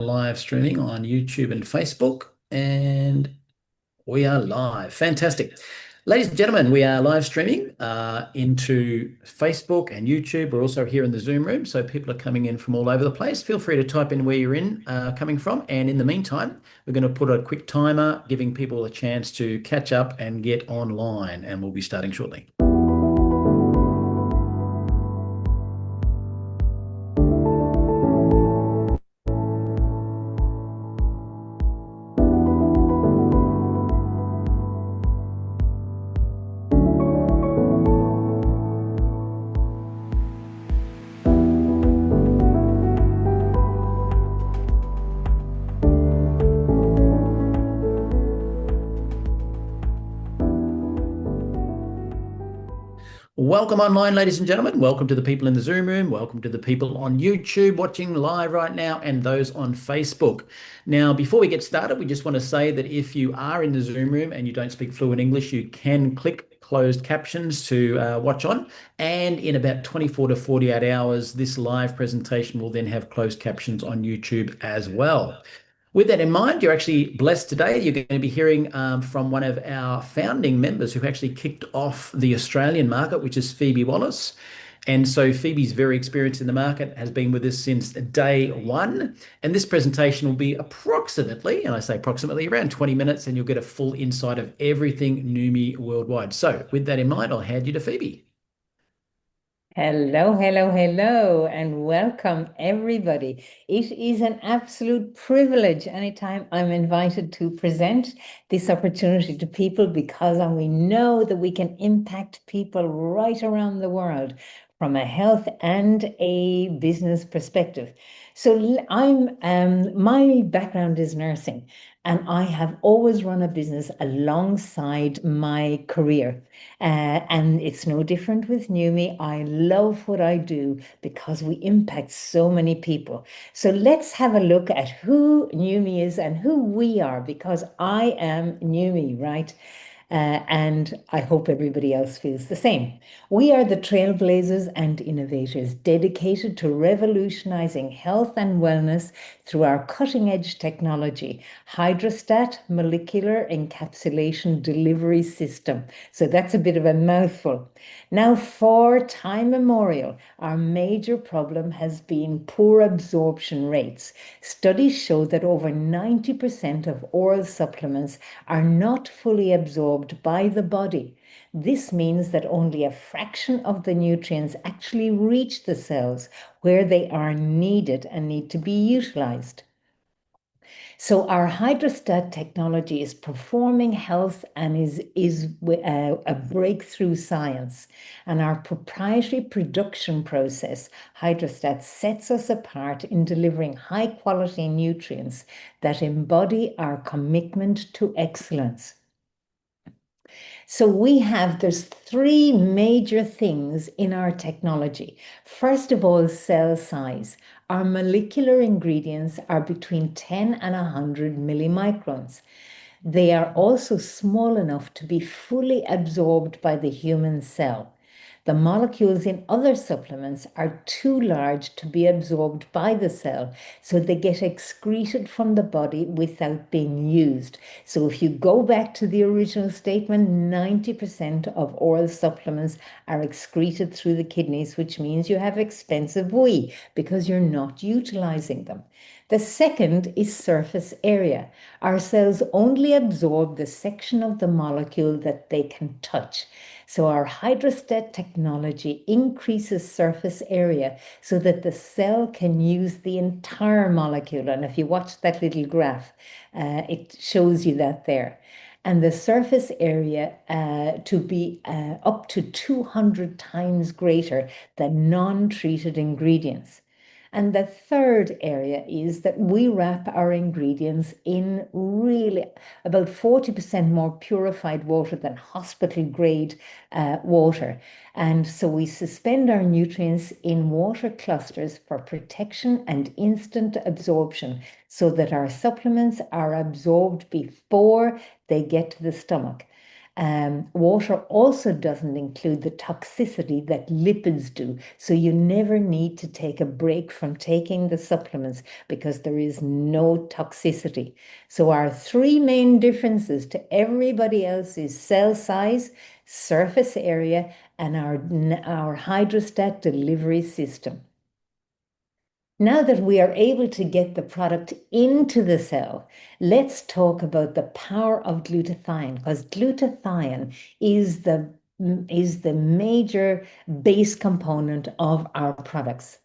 Live streaming on YouTube and Facebook, and we are live. Fantastic. Ladies and gentlemen, we are live streaming into Facebook and YouTube. We're also here in the Zoom room, so people are coming in from all over the place. Feel free to type in where you're coming from. And in the meantime, we're going to put a quick timer, giving people a chance to catch up and get online, and we'll be starting shortly. Welcome online, ladies and gentlemen. Welcome to the people in the Zoom room. Welcome to the people on YouTube watching live right now and those on Facebook. Now, before we get started, we just want to say that if you are in the Zoom room and you don't speak fluent English, you can click closed captions to watch on. And in about 24 to 48 hours, this live presentation will then have closed captions on YouTube as well. With that in mind, you're actually blessed today. You're going to be hearing from one of our founding members who actually kicked off the Australian market, which is Phoebe Wallace. And so Phoebe's very experienced in the market, has been with us since day one. And this presentation will be approximately, and I say approximately, around 20 minutes, and you'll get a full insight of everything Neumi worldwide. So with that in mind, I'll hand you to Phoebe. Hello, hello, hello, and welcome everybody. It is an absolute privilege anytime I'm invited to present this opportunity to people because we know that we can impact people right around the world from a health and a business perspective. So my background is nursing, and I have always run a business alongside my career. And it's no different with Neumi. I love what I do because we impact so many people. So let's have a look at who Neumi is and who we are, because I am Neumi, right? And I hope everybody else feels the same. We are the trailblazers and innovators dedicated to revolutionizing health and wellness through our cutting edge technology, Hydrostat Molecular Encapsulation Delivery System. So that's a bit of a mouthful. Now, for time immemorial, our major problem has been poor absorption rates. Studies show that over 90% of oral supplements are not fully absorbed by the body. This means that only a fraction of the nutrients actually reach the cells where they are needed and need to be utilized. So our hydrostat technology is performing health and is a breakthrough science. And our proprietary production process, hydrostat, sets us apart in delivering high quality nutrients that embody our commitment to excellence. So there's three major things in our technology. First of all, cell size. Our molecular ingredients are between 10 and 100 millimicrons. They are also small enough to be fully absorbed by the human cell. The molecules in other supplements are too large to be absorbed by the cell, so they get excreted from the body without being used. So if you go back to the original statement, 90% of oral supplements are excreted through the kidneys, which means you have expensive wee because you're not utilizing them. The second is surface area. Our cells only absorb the section of the molecule that they can touch. So our hydrostat technology increases surface area so that the cell can use the entire molecule. And if you watch that little graph, it shows you that there. And the surface area to be up to 200 times greater than non-treated ingredients. And the third area is that we wrap our ingredients in really about 40% more purified water than hospital grade water. And so we suspend our nutrients in water clusters for protection and instant absorption so that our supplements are absorbed before they get to the stomach. Water also doesn't include the toxicity that lipids do. So you never need to take a break from taking the supplements because there is no toxicity. So our three main differences to everybody else is cell size, surface area, and our hydrostat delivery system. Now that we are able to get the product into the cell, let's talk about the power of glutathione, because glutathione is the major base component of our products.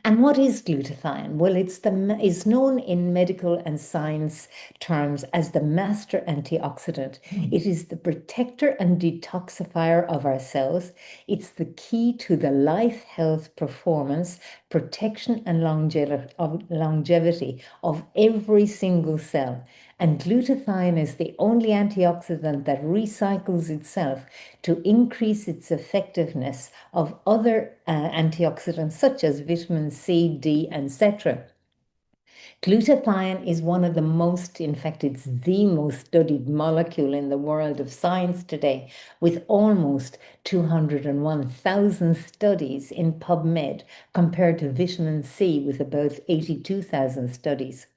And what is glutathione? Well, it's known in medical and science terms as the master antioxidant. It is the protector and detoxifier of our cells. It's the key to the life, health, performance, protection, and longevity of every single cell. And glutathione is the only antioxidant that recycles itself to increase its effectiveness of other antioxidants such as vitamin C, D, etc. Glutathione is one of the most, in fact, it's the most studied molecule in the world of science today, with almost 201,000 studies in PubMed, compared to vitamin C with about 82,000 studies.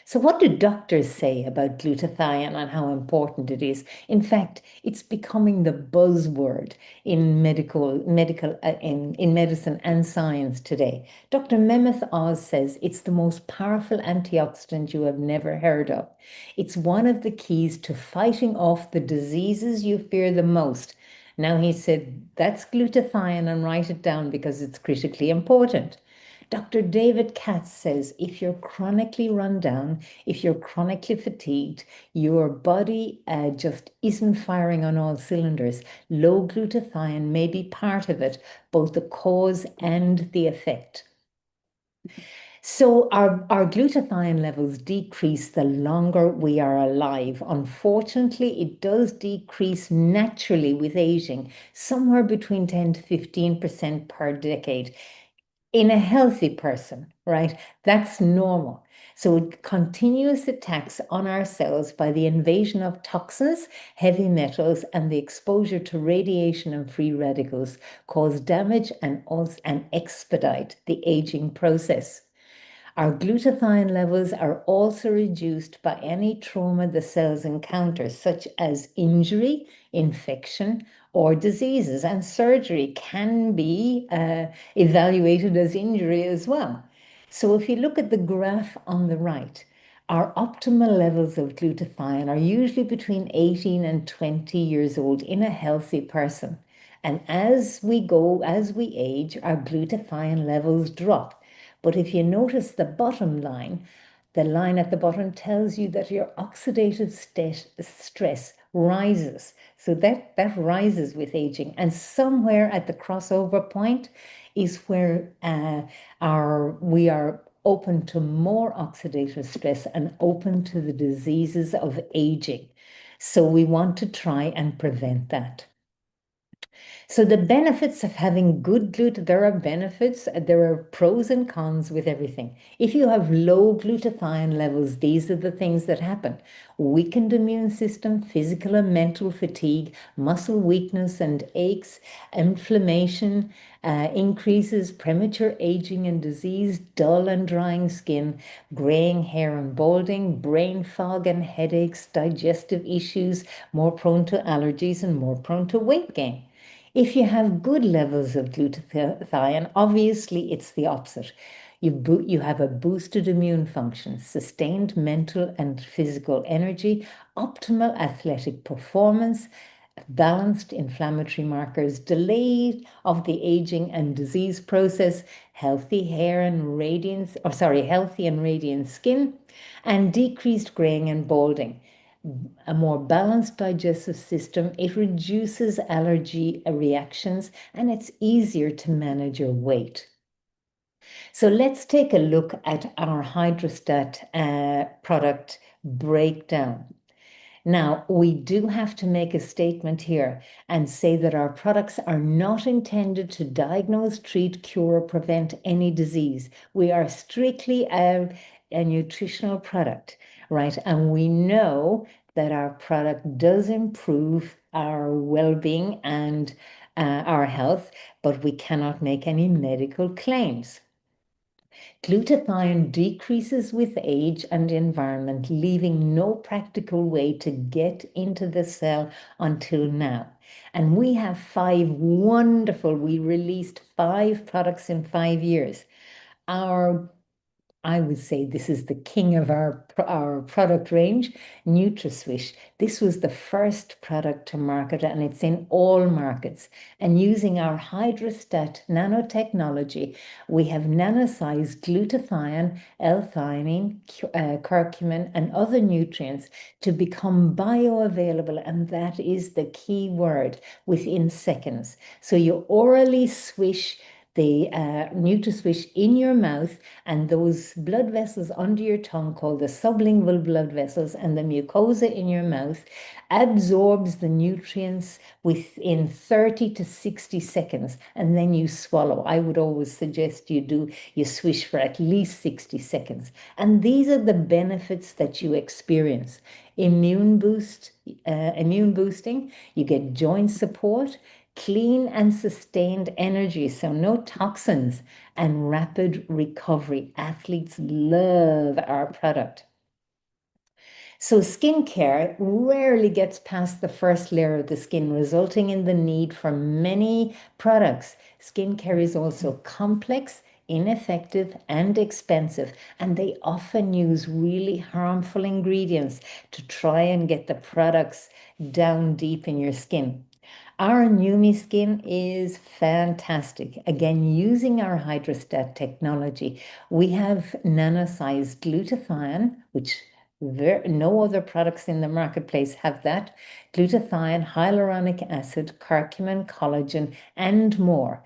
So, what do doctors say about glutathione and how important it is? In fact, it's becoming the buzzword in in medicine and science today. Dr. Mehmet Oz says it's the most powerful antioxidant you have never heard of. It's one of the keys to fighting off the diseases you fear the most. Now, he said, that's glutathione and write it down because it's critically important. Dr. David Katz says if you're chronically run down, if you're chronically fatigued, your body just isn't firing on all cylinders, low glutathione may be part of it, both the cause and the effect. So our glutathione levels decrease the longer we are alive. Unfortunately, it does decrease naturally with aging, somewhere between 10 to 15% per decade in a healthy person, right? That's normal. So continuous attacks on our cells by the invasion of toxins, heavy metals, and the exposure to radiation and free radicals cause damage and expedite the aging process. Our glutathione levels are also reduced by any trauma the cells encounter, such as injury, infection, or diseases. And surgery can be evaluated as injury as well. So if you look at the graph on the right, our optimal levels of glutathione are usually between 18 and 20 years old in a healthy person. And as we age, our glutathione levels drop. But if you notice the bottom line, the line at the bottom tells you that your oxidative stress rises. So that rises with aging. And somewhere at the crossover point is where we are open to more oxidative stress and open to the diseases of aging. So we want to try and prevent that. So the benefits of having good glutathione, there are benefits, there are pros and cons with everything. If you have low glutathione levels, these are the things that happen. Weakened immune system, physical and mental fatigue, muscle weakness and aches, inflammation, increases premature aging and disease, dull and drying skin, graying hair and balding, brain fog and headaches, digestive issues, more prone to allergies and more prone to weight gain. If you have good levels of glutathione, obviously it's the opposite. You have a boosted immune function, sustained mental and physical energy, optimal athletic performance, balanced inflammatory markers, delay of the aging and disease process, healthy hair and radiance, or sorry, healthy and radiant skin, and decreased graying and balding. A more balanced digestive system, it reduces allergy reactions, and it's easier to manage your weight. So let's take a look at our hydrostat product breakdown. Now, we do have to make a statement here and say that our products are not intended to diagnose, treat, cure, or prevent any disease. We are strictly a nutritional product, right? And we know that our product does improve our well-being and our health, but we cannot make any medical claims. Glutathione decreases with age and environment, leaving no practical way to get into the cell until now. And we have we released 5 products in 5 years. Our I would say this is the king of our product range, NutraSwish. This was the first product to market, and it's in all markets. And using our hydrostat nanotechnology, we have nanosized glutathione, L-theanine, curcumin, and other nutrients to become bioavailable, and that is the key word, within seconds. So you orally swish the NutraSwish in your mouth, and those blood vessels under your tongue, called the sublingual blood vessels, and the mucosa in your mouth absorbs the nutrients within 30 to 60 seconds, and then you swallow. I would always suggest you swish for at least 60 seconds. And these are the benefits that you experience. Immune boosting, you get joint support, clean and sustained energy, so no toxins, and rapid recovery. Athletes love our product. So skincare rarely gets past the first layer of the skin, resulting in the need for many products. Skincare is also complex, ineffective, and expensive, and they often use really harmful ingredients to try and get the products down deep in your skin. Our Neumi skin is fantastic. Again, using our hydrostat technology, we have nanosized glutathione, which no other products in the marketplace have that. Glutathione, hyaluronic acid, curcumin, collagen, and more.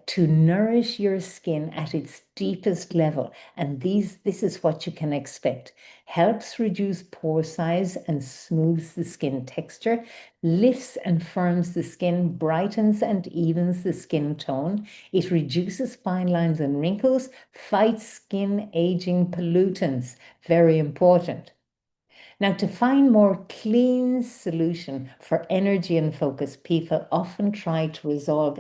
To nourish your skin at its deepest level. And this is what you can expect. Helps reduce pore size and smooths the skin texture, lifts and firms the skin, brightens and evens the skin tone. It reduces fine lines and wrinkles, fights skin aging pollutants. Very important. Now, to find more clean solution for energy and focus, people often try to resolve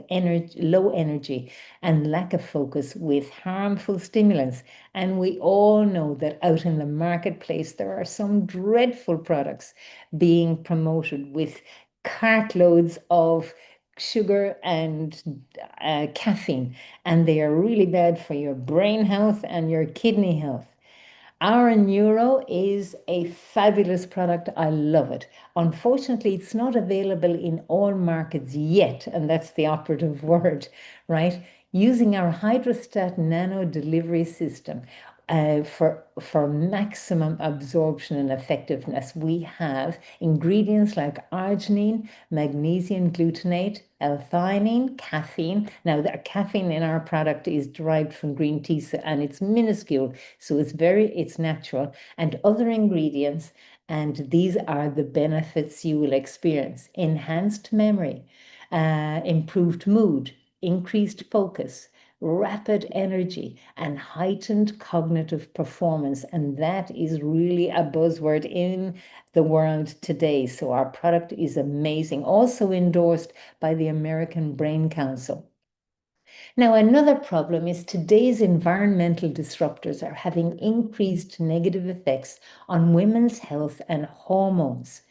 low energy and lack of focus with harmful stimulants. And we all know that out in the marketplace, there are some dreadful products being promoted with cartloads of sugar and caffeine, and they are really bad for your brain health and your kidney health. Our Neuro is a fabulous product. I love it. Unfortunately, it's not available in all markets yet, and that's the operative word, right? Using our hydrostat nano delivery system for maximum absorption and effectiveness, we have ingredients like arginine, magnesium glutamate, L-theanine, caffeine. Now, the caffeine in our product is derived from green tea, and it's minuscule, so it's natural, and other ingredients. And these are the benefits you will experience: enhanced memory, improved mood, increased focus, rapid energy, and heightened cognitive performance. And that is really a buzzword in the world today. So our product is amazing, also endorsed by the American Brain Council. Now, another problem is today's environmental disruptors are having increased negative effects on women's health and hormones.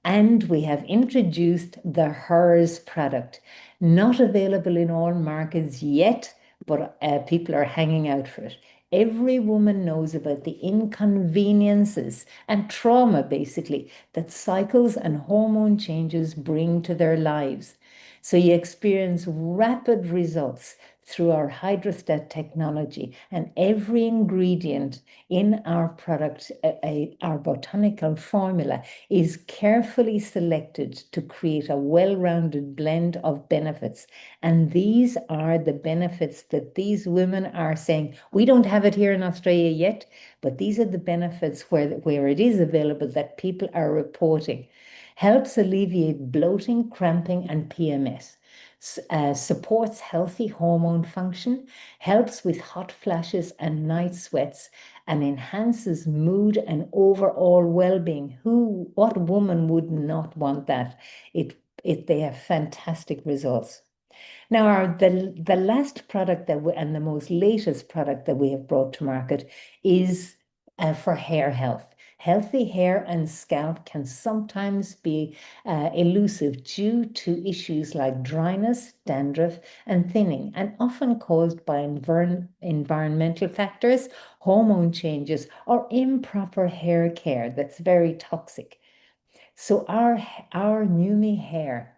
And we have introduced the HERS product, not available in all markets yet, but people are hanging out for it. Every woman knows about the inconveniences and trauma, basically, that cycles and hormone changes bring to their lives. So you experience rapid results through our hydrostat technology, and every ingredient in our product, our botanical formula, is carefully selected to create a well-rounded blend of benefits. And these are the benefits that these women are saying. We don't have it here in Australia yet, but these are the benefits where it is available that people are reporting. Helps alleviate bloating, cramping, and PMS. Supports healthy hormone function, helps with hot flashes and night sweats, and enhances mood and overall well-being. What woman would not want that? They have fantastic results. Now, the last product and the most latest product that we have brought to market is for hair health. Healthy hair and scalp can sometimes be elusive due to issues like dryness, dandruff, and thinning, and often caused by environmental factors, hormone changes, or improper hair care that's very toxic. So our Neumi hair,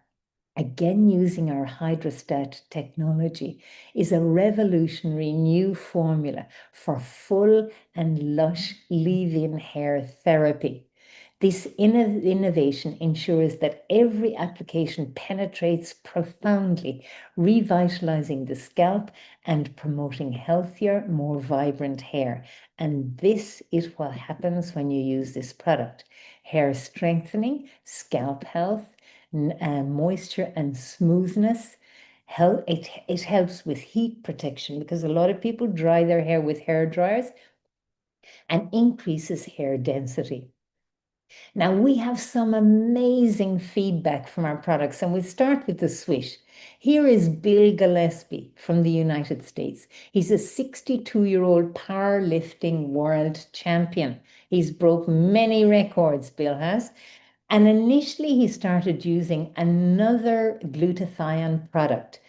again using our hydrostat technology, is a revolutionary new formula for full and lush leave-in hair therapy. This innovation ensures that every application penetrates profoundly, revitalizing the scalp and promoting healthier, more vibrant hair. And this is what happens when you use this product. Hair strengthening, scalp health, moisture and smoothness. It helps with heat protection because a lot of people dry their hair with hair dryers, and increases hair density. Now, we have some amazing feedback from our products, and we'll start with the swish. Here is Bill Gillespie from the United States. He's a 62-year-old powerlifting world champion. He's broke many records, Bill has. And initially, he started using another glutathione product,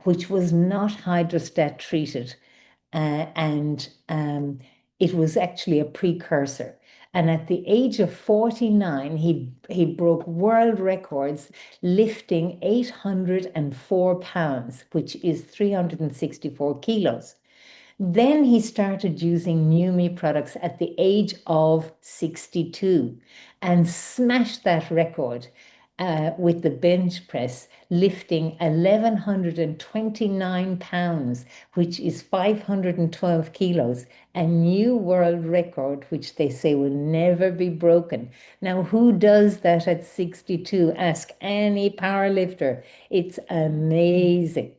which was not hydrostat treated. And it was actually a precursor. And at the age of 49, he broke world records lifting 804 pounds, which is 364 kilos. Then he started using Neumi products at the age of 62 and smashed that record with the bench press, lifting 1,129 pounds, which is 512 kilos, a new world record, which they say will never be broken. Now, who does that at 62? Ask any power lifter. It's amazing.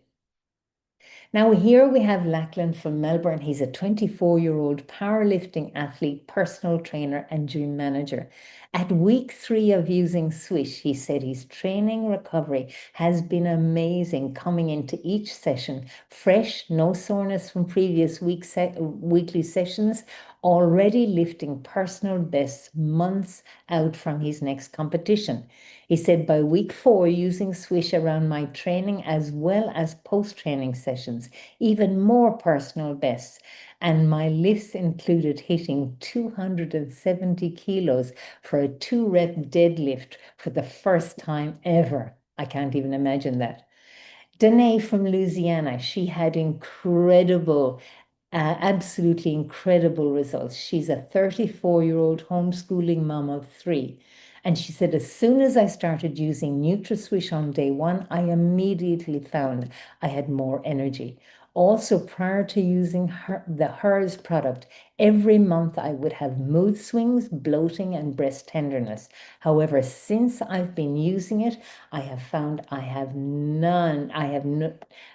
Now, here we have Lachlan from Melbourne. He's a 24-year-old powerlifting athlete, personal trainer, and gym manager. At week 3 of using Swish, he said his training recovery has been amazing, coming into each session fresh, no soreness from previous weekly sessions, already lifting personal bests months out from his next competition. He said, by week 4, using Swish around my training as well as post-training sessions, even more personal bests. And my lifts included hitting 270 kilos for a 2-rep deadlift for the first time ever. I can't even imagine that. Danae from Louisiana, she had absolutely incredible results. She's a 34-year-old homeschooling mom of 3. And she said, as soon as I started using NutraSwish on day 1, I immediately found I had more energy. Also, prior to using the HERS product, every month I would have mood swings, bloating, and breast tenderness. However, since I've been using it, I have found I have none. I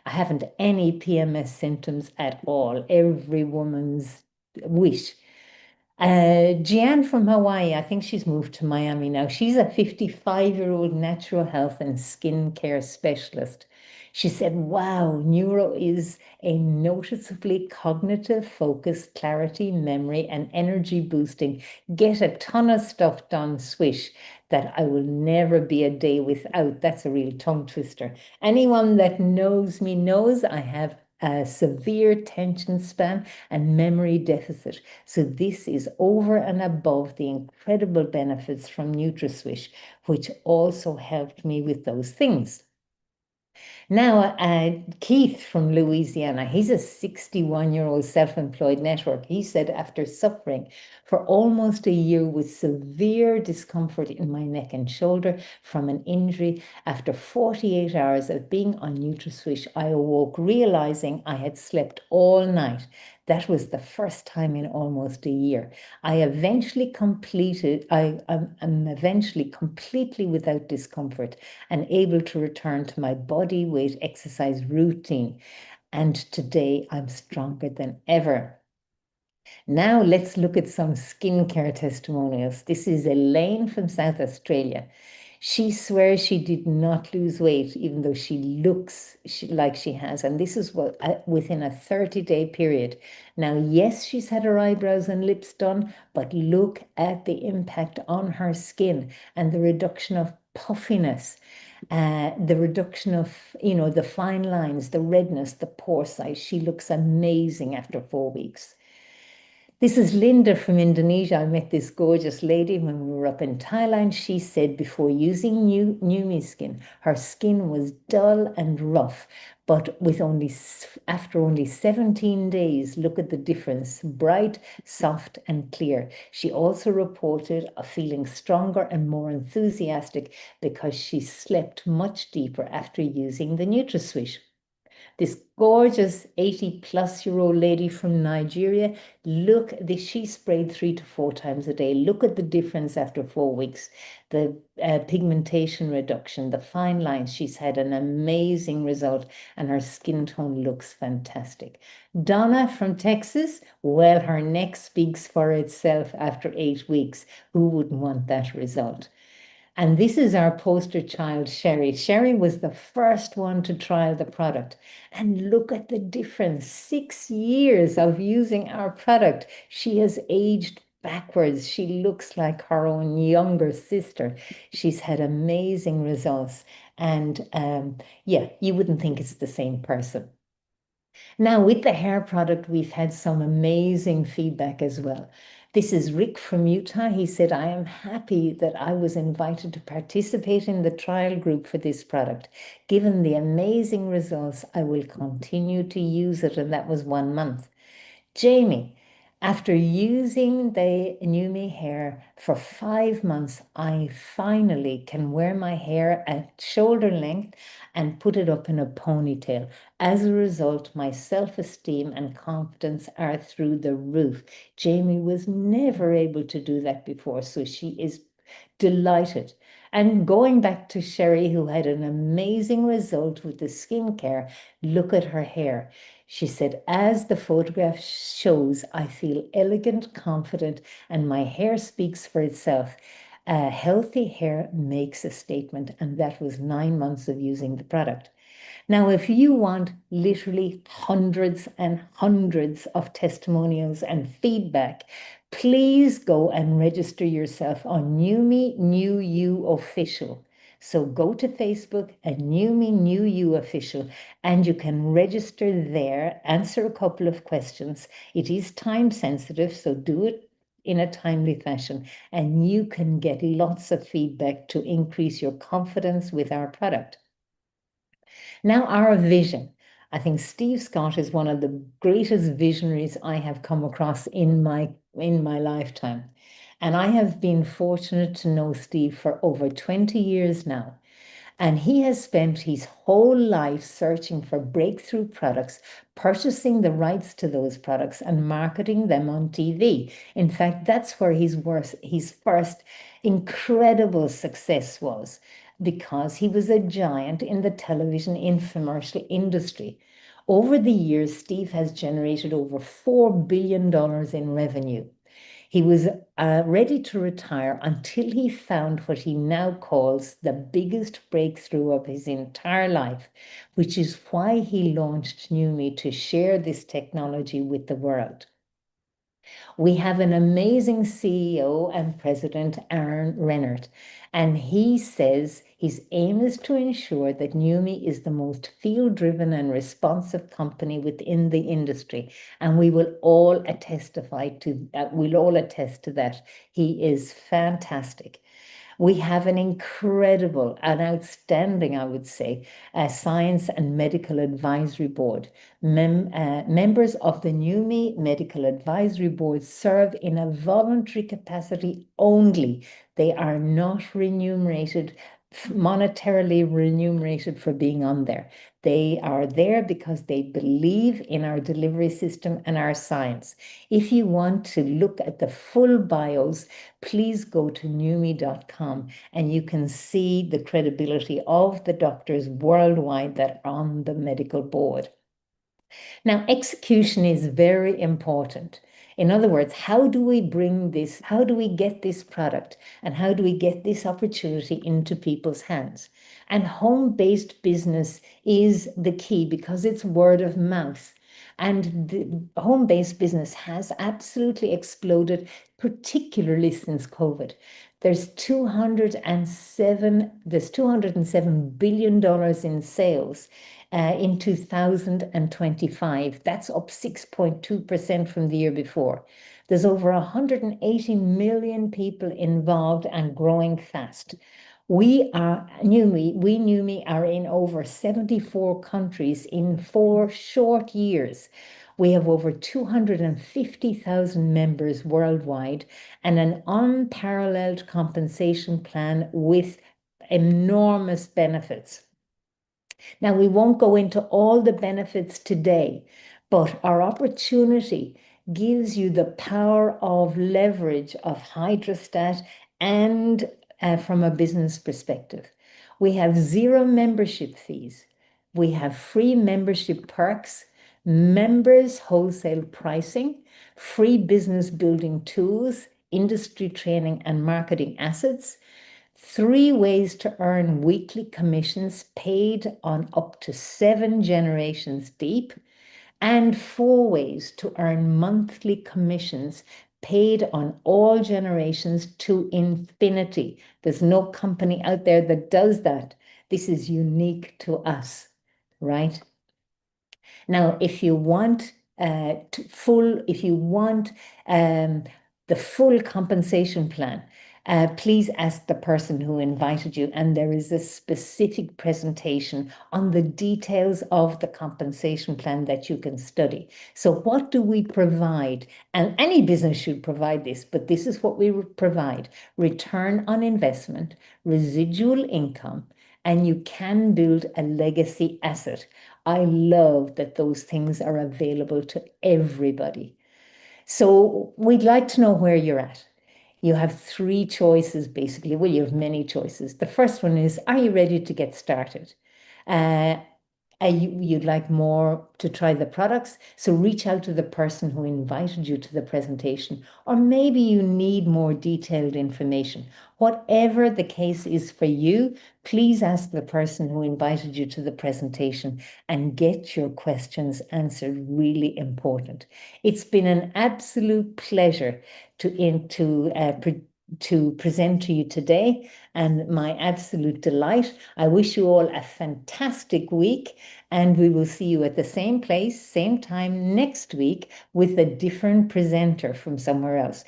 haven't any PMS symptoms at all. Every woman's wish. Jeanne from Hawaii, I think she's moved to Miami now. She's a 55-year-old natural health and skincare specialist. She said, wow, neuro is a noticeably cognitive focus, clarity, memory, and energy boosting. Get a ton of stuff done, swish, that I will never be a day without. That's a real tongue twister. Anyone that knows me knows I have a severe attention span and memory deficit. So this is over and above the incredible benefits from NutraSwish, which also helped me with those things. Now, Keith from Louisiana, he's a 61-year-old self-employed network. He said, after suffering for almost a year with severe discomfort in my neck and shoulder from an injury, after 48 hours of being on NutraSwish, I awoke realizing I had slept all night. That was the first time in almost a year. I'm eventually completely without discomfort and able to return to my body weight exercise routine. And today I'm stronger than ever. Now let's look at some skincare testimonials. This is Elaine from South Australia. She swears she did not lose weight, even though she looks like she has. And this is what within a 30-day period. Now, yes, she's had her eyebrows and lips done, but look at the impact on her skin and the reduction of puffiness, the reduction of, the fine lines, the redness, the pore size. She looks amazing after 4 weeks. This is Linda from Indonesia. I met this gorgeous lady when we were up in Thailand. She said before using Neumi skin, her skin was dull and rough, but after only 17 days, look at the difference, bright, soft, and clear. She also reported a feeling stronger and more enthusiastic because she slept much deeper after using the NutraSwish. This gorgeous 80-plus-year-old lady from Nigeria, she sprayed 3 to 4 times a day. Look at the difference after 4 weeks. The pigmentation reduction, the fine lines. She's had an amazing result and her skin tone looks fantastic. Donna from Texas, well, her neck speaks for itself after 8 weeks. Who wouldn't want that result? And this is our poster child, Sherry. Sherry was the first one to trial the product. And look at the difference. 6 years of using our product. She has aged backwards. She looks like her own younger sister. She's had amazing results. And yeah, you wouldn't think it's the same person. Now, with the hair product, we've had some amazing feedback as well. This is Rick from Utah. He said, I am happy that I was invited to participate in the trial group for this product. Given the amazing results, I will continue to use it. And that was 1 month. Jamie, after using the Neumi hair for 5 months, I finally can wear my hair at shoulder length and put it up in a ponytail. As a result, my self-esteem and confidence are through the roof. Jamie was never able to do that before, so she is delighted. And going back to Sherry, who had an amazing result with the skincare, look at her hair. She said, as the photograph shows, I feel elegant, confident, and my hair speaks for itself. Healthy hair makes a statement, and that was 9 months of using the product. Now, if you want literally hundreds and hundreds of testimonials and feedback, please go and register yourself on Neumi New You Official. So go to Facebook and Neumi New You Official, and you can register there, answer a couple of questions. It is time sensitive, so do it in a timely fashion, and you can get lots of feedback to increase your confidence with our product. Now, our vision. I think Steve Scott is one of the greatest visionaries I have come across in my lifetime. And I have been fortunate to know Steve for over 20 years now. And he has spent his whole life searching for breakthrough products, purchasing the rights to those products, and marketing them on TV. In fact, that's where his first incredible success was, because he was a giant in the television infomercial industry. Over the years, Steve has generated over $4 billion in revenue. He was ready to retire until he found what he now calls the biggest breakthrough of his entire life, which is why he launched Neumi to share this technology with the world. We have an amazing CEO and president, Aaron Rennert, and he says his aim is to ensure that Neumi is the most field-driven and responsive company within the industry, and we'll all attest to that. He is fantastic. We have an incredible, an outstanding, I would say, Science and Medical Advisory Board. Members of the Neumi Medical Advisory Board serve in a voluntary capacity only. They are not remunerated, monetarily remunerated for being on there. They are there because they believe in our delivery system and our science. If you want to look at the full bios, please go to neumi.com and you can see the credibility of the doctors worldwide that are on the medical board. Now, execution is very important. In other words, how do we bring this, how do we get this product, and how do we get this opportunity into people's hands? And home-based business is the key because it's word of mouth. And the home-based business has absolutely exploded, particularly since COVID. There's $207 billion in sales in 2025. That's up 6.2% from the year before. There's over 180 million people involved and growing fast. We Neumi are in over 74 countries in 4 short years. We have over 250,000 members worldwide and an unparalleled compensation plan with enormous benefits. Now, we won't go into all the benefits today, but our opportunity gives you the power of leverage of hydrostat and from a business perspective. We have zero membership fees. We have free membership perks, members wholesale pricing, free business building tools, industry training and marketing assets, 3 ways to earn weekly commissions paid on up to 7 generations deep, and 4 ways to earn monthly commissions paid on all generations to infinity. There's no company out there that does that. This is unique to us, right? Now, if you want the full compensation plan, please ask the person who invited you, and there is a specific presentation on the details of the compensation plan that you can study. So what do we provide? And any business should provide this, but this is what we provide: return on investment, residual income, and you can build a legacy asset. I love that those things are available to everybody. So we'd like to know where you're at. You have 3 choices, basically. Well, you have many choices. The first one is, are you ready to get started? You'd like more to try the products, so reach out to the person who invited you to the presentation, or maybe you need more detailed information. Whatever the case is for you, please ask the person who invited you to the presentation and get your questions answered. Really important. It's been an absolute pleasure to present to you today, and my absolute delight. I wish you all a fantastic week, and we will see you at the same place, same time next week with a different presenter from somewhere else.